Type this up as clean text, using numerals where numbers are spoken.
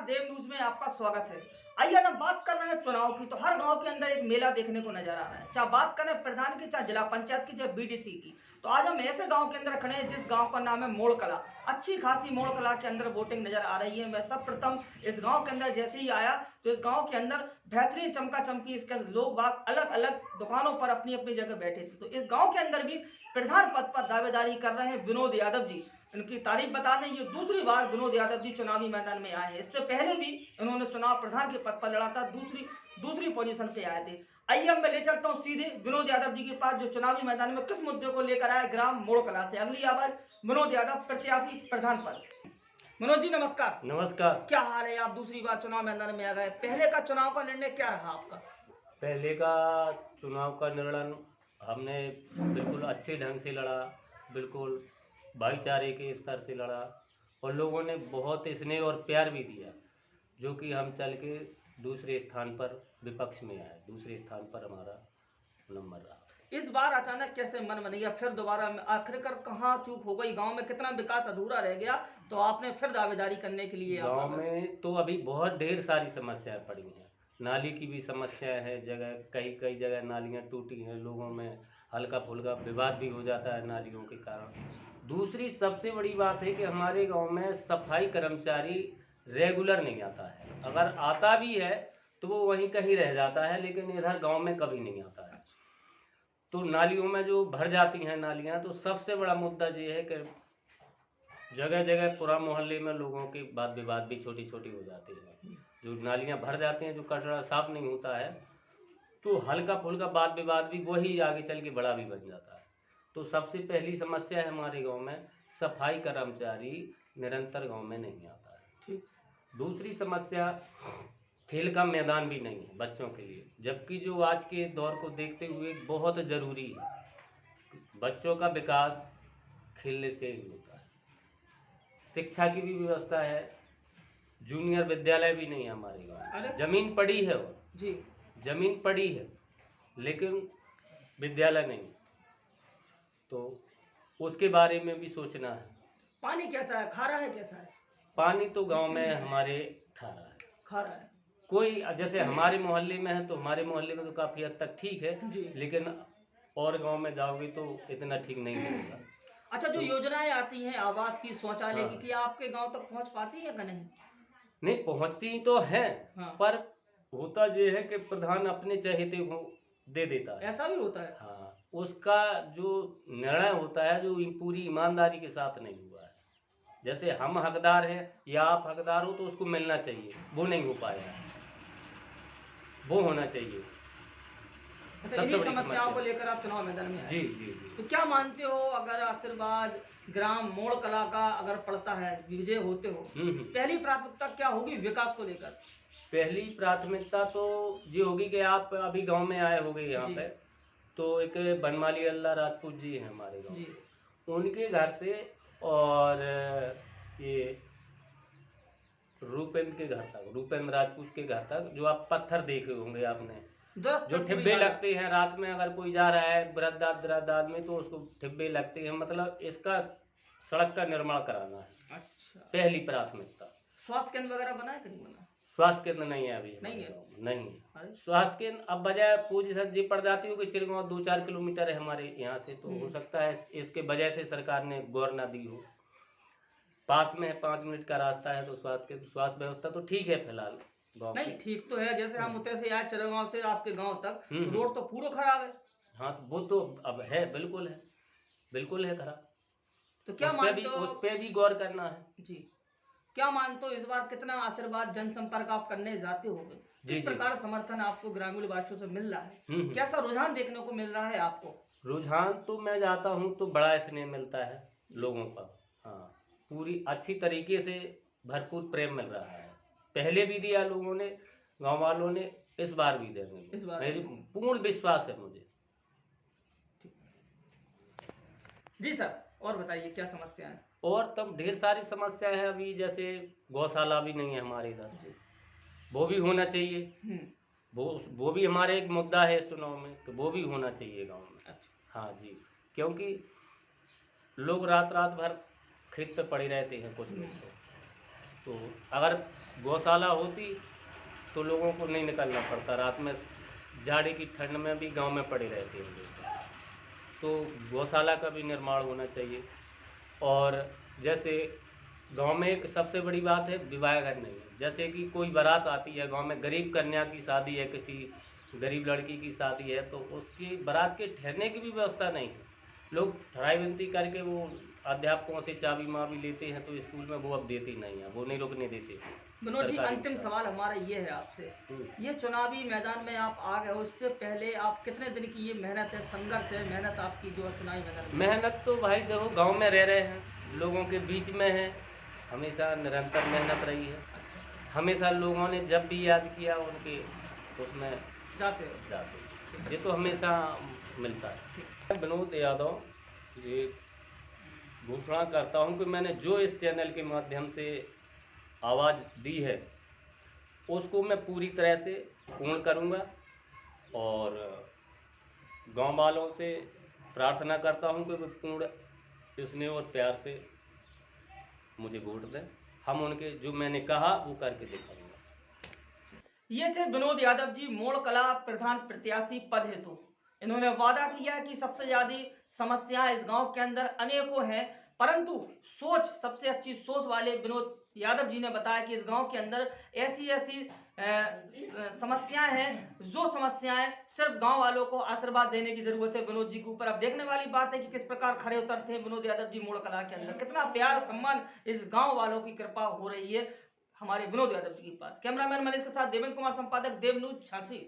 देव news में आपका स्वागत है। आइए ना बात कर रहे हैं चुनाव की। तो हर गांव के अंदर एक मेला देखने को नजर आ रहा है, चाहे बात करें प्रधान की, चाहे जिला पंचायत की, चाहे बीडीसी की। तो आज हम ऐसे गांव के अंदर खड़े हैं जिस गांव का नाम है मोड़ कला। अच्छी खासी मोड़ कला के अंदर वोटिंग नजर आ रही है। मैं सब प्रथम इस गांव के अंदर जैसे ही आया तो इस गांव के अंदर बेहतरीन चमका चमकी, इसके लोग बाग अलग अलग दुकानों पर अपनी अपनी जगह बैठे थे। तो इस गांव के अंदर भी प्रधान पद पर दावेदारी कर रहे हैं विनोद यादव जी। इनकी तारीफ बता दें, ये दूसरी बार विनोद यादव जी चुनावी मैदान में आए हैं। इससे पहले भी इन्होंने चुनाव प्रधान के पद पर लड़ा था, दूसरी पोजीशन पे आए थे। आइए अब मैं ले चलता हूँ सीधे विनोद यादव जी के पास, जो चुनावी मैदान में किस मुद्दे को लेकर आए ग्राम मोड़ कला से। अगली आवाज विनोद यादव, प्रत्याशी प्रधान पद। विनोद जी नमस्कार। नमस्कार। क्या हाल है? आप दूसरी बार चुनाव मैदान में आ गए, पहले का चुनाव का निर्णय क्या रहा आपका? पहले का चुनाव का निर्णय हमने बिल्कुल अच्छे ढंग से लड़ा, बिल्कुल भाईचारे के स्तर से लड़ा और लोगों ने बहुत स्नेह और प्यार भी दिया, जो कि हम चल के दूसरे स्थान पर विपक्ष में आए। दूसरे स्थान पर हमारा नंबर रहा। इस बार अचानक कैसे मन बन गया, फिर दोबारा आखिरकार कहाँ चूक हो गई? गांव में कितना विकास अधूरा रह गया तो आपने फिर दावेदारी करने के लिए? गांव में तो अभी बहुत ढेर सारी समस्याएं पड़ी हैं। नाली की भी समस्या है, जगह कई जगह नालियां टूटी हैं, लोगों में हल्का फुल्का विवाद भी हो जाता है नालियों के कारण। दूसरी सबसे बड़ी बात है कि हमारे गांव में सफाई कर्मचारी रेगुलर नहीं आता है। अगर आता भी है तो वो वहीं कहीं रह जाता है, लेकिन इधर गांव में कभी नहीं आता है। तो नालियों में जो भर जाती हैं नालियां, तो सबसे बड़ा मुद्दा ये है कि जगह जगह पूरा मोहल्ले में लोगों के वाद विवाद भी छोटी छोटी हो जाती है। जो नालियां भर जाती हैं, जो कचरा साफ नहीं होता है, तो हल्का फुल्का वाद विवाद भी वही आगे चल के बड़ा भी बन जाता है। तो सबसे पहली समस्या है हमारे गांव में, सफाई कर्मचारी निरंतर गांव में नहीं आता है। ठीक। दूसरी समस्या, खेल का मैदान भी नहीं है बच्चों के लिए, जबकि जो आज के दौर को देखते हुए बहुत ज़रूरी है। बच्चों का विकास खेलने से ही होता है। शिक्षा की भी व्यवस्था है, जूनियर विद्यालय भी नहीं है हमारे गाँव में। जमीन पड़ी है वो जी, जमीन पड़ी है लेकिन विद्यालय नहीं, तो उसके बारे में भी सोचना है। पानी कैसा है, खारा है कैसा है? पानी तो गांव में हमारे खारा है। खारा है। कोई जैसे हमारे मोहल्ले में है तो हमारे मोहल्ले में तो काफ़ी हद तक ठीक है जी। लेकिन और गांव में जाओगे तो इतना ठीक नहीं मिलेगा। अच्छा, जो योजनाएं आती हैं आवास की, शौचालय की, हाँ। क्या आपके गांव तक पहुंच पाती है कि नहीं? नहीं, पहुंचती तो है। हाँ। पर होता ये है कि प्रधान अपने चहेते को दे देता है। ऐसा भी होता है? हाँ, उसका जो निर्णय होता है जो पूरी ईमानदारी के साथ नहीं हुआ है। जैसे हम हकदार हैं या आप हकदार हो तो उसको मिलना चाहिए, वो नहीं हो पाया है, वो होना चाहिए। अच्छा, इन्हीं समस्याओं को लेकर आप चुनाव मैदान में आए? जी जी जी। तो क्या मानते हो, अगर आशीर्वाद ग्राम मोड़ कला का अगर पड़ता है, विजय होते हो, पहली प्राथमिकता क्या होगी विकास को लेकर? पहली प्राथमिकता तो ये होगी कि आप अभी गांव में आए होंगे यहाँ पे, तो एक बनमाली अल्लाह राजपूत जी हैं हमारे गांव में, उनके घर से और ये रूपेंद्र राजपूत के घर तक जो आप पत्थर देखे होंगे आपने, जो ठिब्बे लगते हैं रात में, अगर कोई जा रहा है वृद्ध आदमी तो उसको ठिब्बे लगते हैं, मतलब इसका सड़क का निर्माण कराना है। अच्छा, पहली प्राथमिकता। स्वास्थ्य केंद्र वगैरह बना है कि नहीं बना? स्वास्थ्य केंद्र नहीं है अभी। नहीं है? नहीं। स्वास्थ्य केंद्र अब बजाय पोजीशन जी पड़ जाती हो कि चिरगांव 2-4 किलोमीटर है हमारे यहाँ से, तो हो सकता है इसके वजह से सरकार ने गौर ना दी हो। पास में 5 मिनट का रास्ता है तो स्वास्थ्य व्यवस्था तो ठीक है फिलहाल। नहीं, ठीक तो है। जैसे हम उतर से आए चिरगांव से आपके गांव तक, रोड तो पूरा खराब है। हाँ, तो वो तो अब है, बिल्कुल है खराब। तो क्या मानते हो, उस पे भी गौर करना है। जी, क्या मानते हो इस बार कितना आशीर्वाद जनसंपर्क आप करने जाते हो, किस प्रकार समर्थन आपको ग्रामीण वासियों से मिल रहा है? कैसा रुझान देखने को मिल रहा है आपको? रुझान तो मैं जाता हूँ तो बड़ा स्नेह मिलता है लोगों का। हाँ, पूरी अच्छी तरीके से भरपूर प्रेम मिल रहा है। पहले भी दिया लोगों ने, गांव वालों ने, इस बार भी देंगे। इस बार मेरी पूर्ण विश्वास है मुझे। जी सर, और बताइए क्या समस्या है? और तब ढेर सारी समस्या है अभी, जैसे गौशाला भी नहीं है हमारे इधर, वो भी होना चाहिए। वो भी हमारे एक मुद्दा है इस चुनाव में, तो वो भी होना चाहिए गांव में। अच्छा। हाँ जी, क्योंकि लोग रात भर खेत पे पड़े रहते हैं कुछ लोग तो, तो अगर गौशाला होती तो लोगों को नहीं निकलना पड़ता, रात में जाड़े की ठंड में भी गांव में पड़े रहते हैं लोग। तो गौशाला का भी निर्माण होना चाहिए। और जैसे गांव में एक सबसे बड़ी बात है, विवाह घर नहीं है। जैसे कि कोई बारात आती है गांव में, गरीब कन्या की शादी है, किसी गरीब लड़की की शादी है, तो उसकी बारात के ठहरने की भी व्यवस्था नहीं है। लोग थराई विनती करके वो अध्यापकों से चाबी माबी लेते हैं, तो स्कूल में वो अब देते नहीं है, वो नहीं रुकने देते। मनोज जी, सरकारी अंतिम स्कूल। सवाल हमारा ये है आपसे, ये चुनावी मैदान में आप आ गए, उससे पहले आप कितने दिन की ये मेहनत है, संघर्ष है, मेहनत आपकी जो है चुनावी मैदान में? मेहनत तो भाई देखो, गांव में रह रहे हैं, लोगों के बीच में है, हमेशा निरंतर मेहनत रही है। अच्छा, हमेशा लोगों ने जब भी याद किया उनके उसमें जाते हो? जाते, ये तो हमेशा मिलता है। ठीक। विनोद यादव जी, घोषणा करता हूँ कि मैंने जो इस चैनल के माध्यम से आवाज़ दी है उसको मैं पूरी तरह से पूर्ण करूँगा, और गांव वालों से प्रार्थना करता हूं कि वे पूर्ण स्नेह और प्यार से मुझे वोट दें। हम उनके जो मैंने कहा वो करके दिखाऊंगा। ये थे विनोद यादव जी, मोड़ कला प्रधान प्रत्याशी पद हेतु। इन्होंने वादा किया कि सबसे ज्यादा समस्याएं इस गांव के अंदर अनेकों हैं, परंतु सोच, सबसे अच्छी सोच वाले विनोद यादव जी ने बताया कि इस गांव के अंदर ऐसी ऐसी समस्याएं हैं, जो समस्याएं सिर्फ गांव वालों को आशीर्वाद देने की जरूरत है विनोद जी के ऊपर। अब देखने वाली बात है कि किस प्रकार खड़े उतरते हैं विनोद यादव जी मोड़ कला के अंदर, कितना प्यार सम्मान इस गांव वालों की कृपा हो रही है हमारे विनोद यादव जी के पास। कैमरामैन मनीष के साथ देवेंद्र कुमार, संपादक देव न्यूज, झांसी।